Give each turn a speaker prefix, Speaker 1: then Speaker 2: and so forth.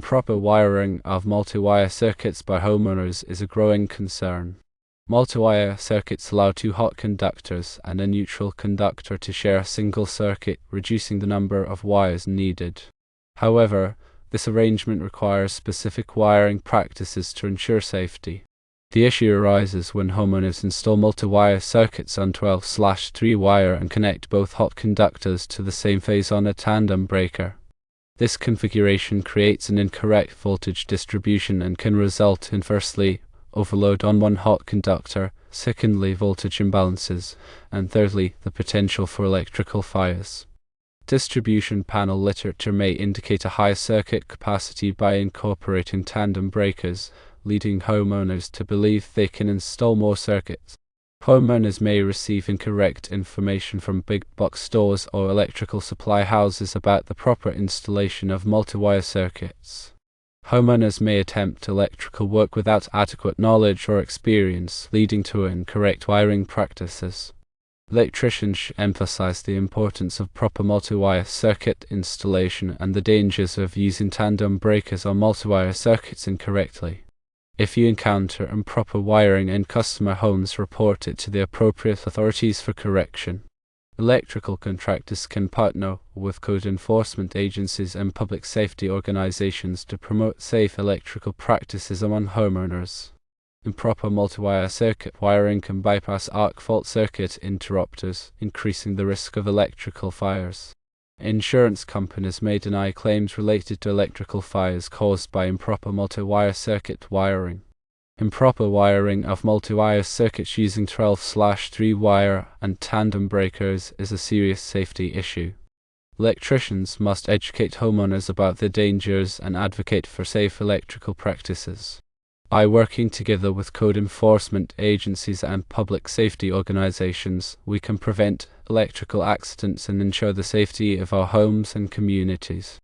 Speaker 1: Improper wiring of multi-wire circuits by homeowners is a growing concern. Multi-wire circuits allow two hot conductors and a neutral conductor to share a single circuit, reducing the number of wires needed. However, this arrangement requires specific wiring practices to ensure safety. The issue arises when homeowners install multi-wire circuits on 12/3 wire and connect both hot conductors to the same phase on a tandem breaker. This configuration creates an incorrect voltage distribution and can result in, firstly, overload on one hot conductor, secondly, voltage imbalances, and thirdly, the potential for electrical fires. Distribution panel literature may indicate a high circuit capacity by incorporating tandem breakers, leading homeowners to believe they can install more circuits. Homeowners may receive incorrect information from big box stores or electrical supply houses about the proper installation of multi-wire circuits. Homeowners may attempt electrical work without adequate knowledge or experience, leading to incorrect wiring practices. Electricians should emphasize the importance of proper multi-wire circuit installation and the dangers of using tandem breakers on multi-wire circuits incorrectly. If you encounter improper wiring in customer homes, report it to the appropriate authorities for correction. Electrical contractors can partner with code enforcement agencies and public safety organizations to promote safe electrical practices among homeowners. Improper multi-wire circuit wiring can bypass arc fault circuit interrupters, increasing the risk of electrical fires. Insurance companies may deny claims related to electrical fires caused by improper multi-wire circuit wiring. Improper wiring of multi-wire circuits using 12/3 wire and tandem breakers is a serious safety issue. Electricians must educate homeowners about the dangers and advocate for safe electrical practices. By working together with code enforcement agencies and public safety organizations, we can prevent electrical accidents and ensure the safety of our homes and communities.